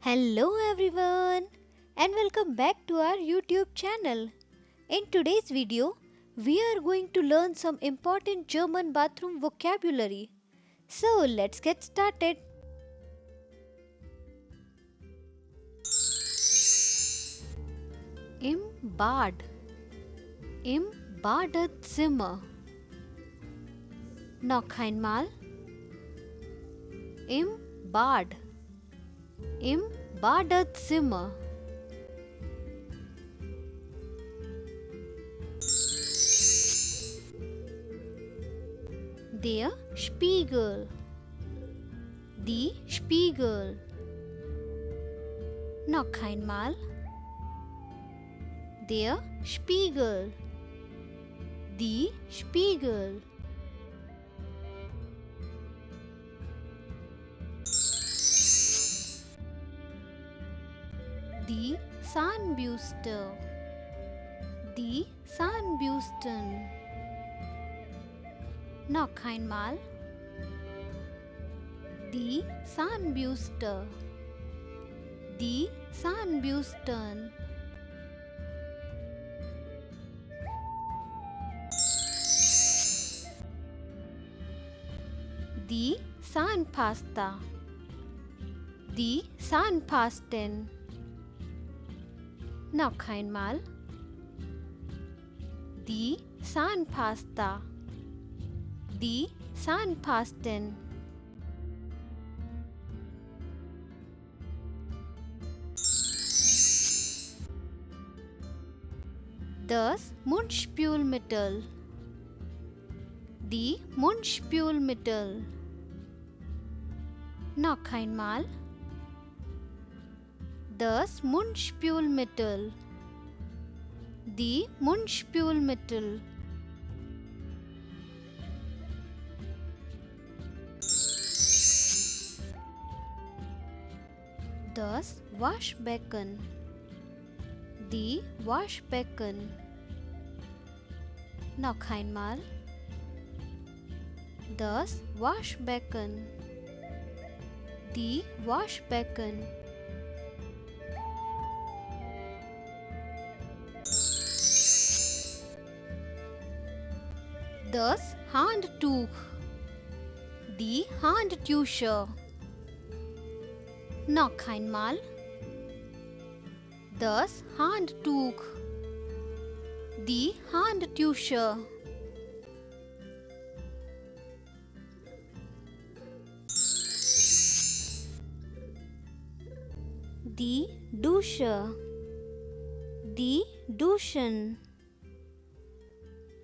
Hello everyone and welcome back to our YouTube channel. In today's video, we are going to learn some important German bathroom vocabulary. So let's get started. Im Bad, im Badezimmer. Noch einmal. Im Bad, im Badezimmer. Der Spiegel, die Spiegel. Noch einmal. Der Spiegel, die Spiegel. Die Zahnbürste, die Zahnbürsten. Noch einmal. Die Zahnbürste, die Zahnbürsten. Die Zahnpasta, die Zahnpasten. Noch einmal. Die Zahnpasta, die Zahnpasten. Das Mundspülmittel, die Mundspülmittel. Noch einmal. Das Mundspülmittel, die Mundspülmittel. Das Waschbecken, die Waschbecken. Noch einmal. Das Waschbecken, die Waschbecken. Das Handtuch, die Handtücher. Noch einmal. Das Handtuch, die Handtücher. Die Dusche, die Duschen.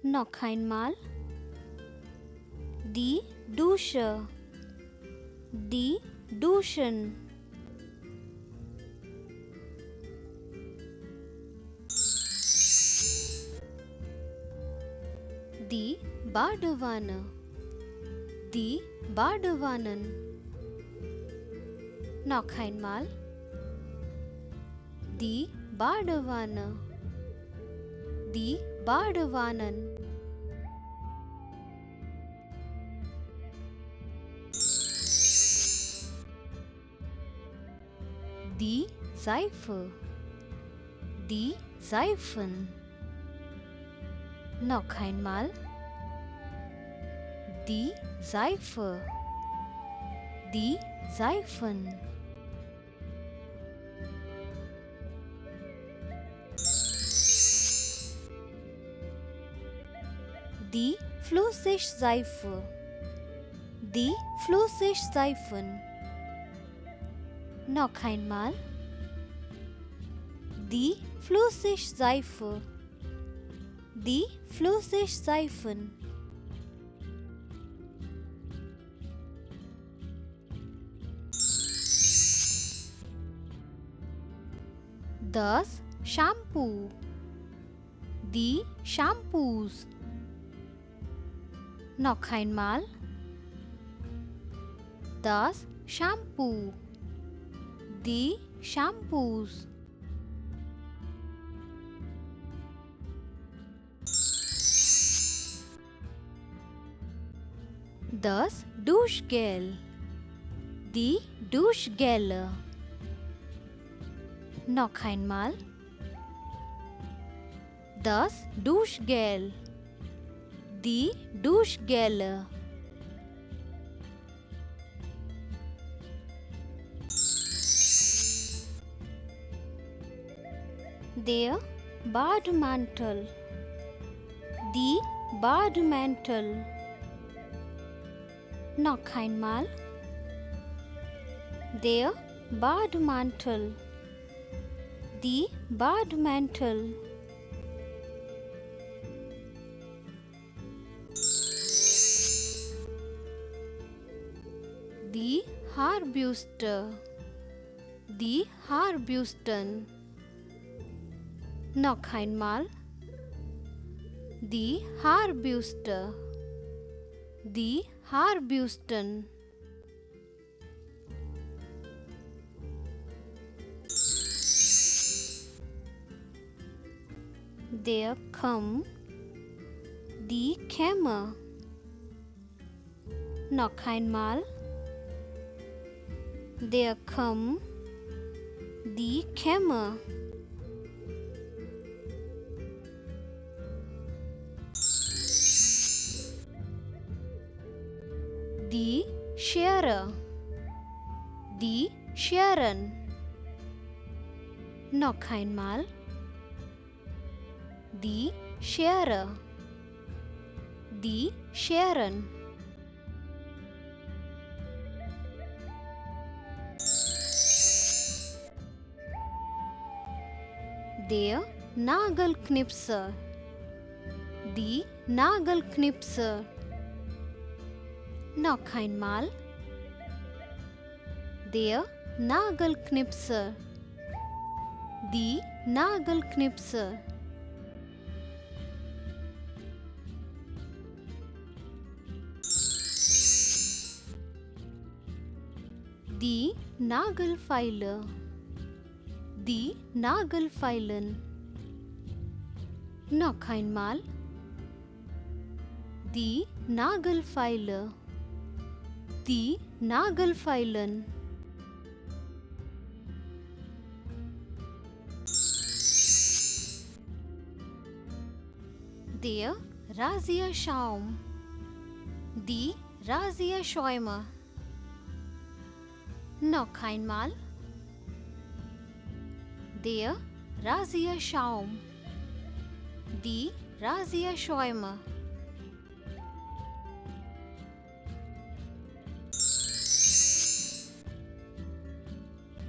Noch einmal. Die Dusche, die Duschen. Die Badewanne, die Badewannen. Noch einmal. Die Badewanne, die Badewannen. Die Seife, die Seifen. Noch einmal. Die Seife, die Seifen. Die Flüssigseife, die Flüssigseifen. Noch einmal. Die Flüssigseife, die Flüssigseifen. Das Shampoo, die Shampoos. Noch einmal. Das Shampoo, die Shampoos. Das Duschgel, die Duschgelle. Noch einmal. Das Duschgel. Die Duschgelle. Der Bademantel. Die Bademantel. Noch einmal. Der Bademantel. Die Bademantel. Die Haarbürste. Die Haarbürsten. Noch einmal. Die Haarbürste. Die Haarbürsten. Der Kamm. Die Kämme. Noch einmal. Der Kamm. Die Kämme. Die Schere. Die Scheren. Noch einmal. Die Schere. Die Scheren. Der Nagelknipser. Die Nagelknipser. Noch einmal. Der Nagelknipser. Die Nagelknipser. Die Nagelfeile. Die Nagelfeilen. Noch einmal. Die Nagelfeile. Die Nagelfeilen. Der Rasierschaum. Die Rasierschäume. Noch einmal. Der Rasierschaum. Die Rasierschäume.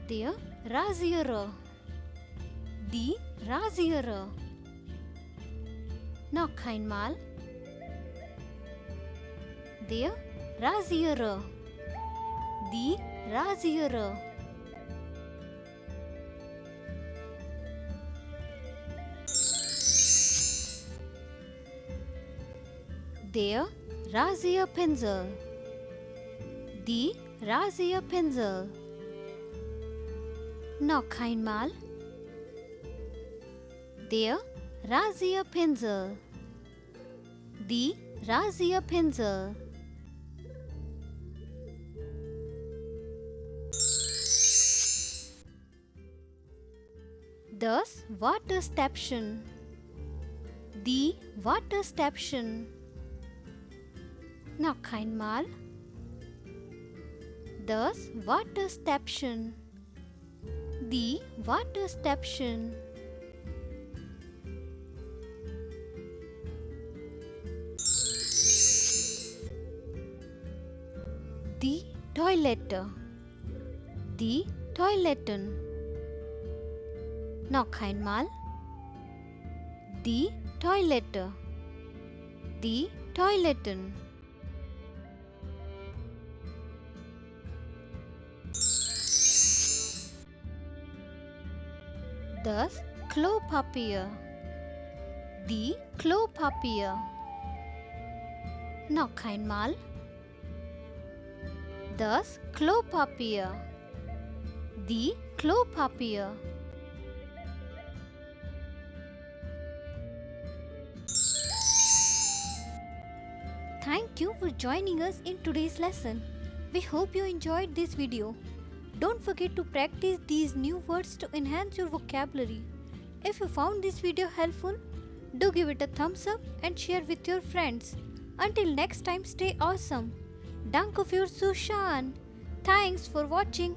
Der Rasierer. Die Rasierer. Noch einmal. Der Rasierer. Die Rasierer. Der Rasierpinsel. Die Rasierpinsel. Noch einmal. Der Rasierpinsel. Die Rasierpinsel. Das Wattestäbchen. Die Wattestäbchen. Noch einmal. Das Wattestäbchen. Die Wattestäbchen. Die Toilette. Die Toiletten. Noch einmal. Die Toilette. Die Toiletten. Das Klopapier. Die Klopapier. Noch einmal. Das Klopapier. Die Klopapier. Thank you for joining us in today's lesson. We hope you enjoyed this video. Don't forget to practice these new words to enhance your vocabulary. If you found this video helpful, do give it a thumbs up and share with your friends. Until next time, stay awesome. Danke fürs Zuschauen. Thanks for watching.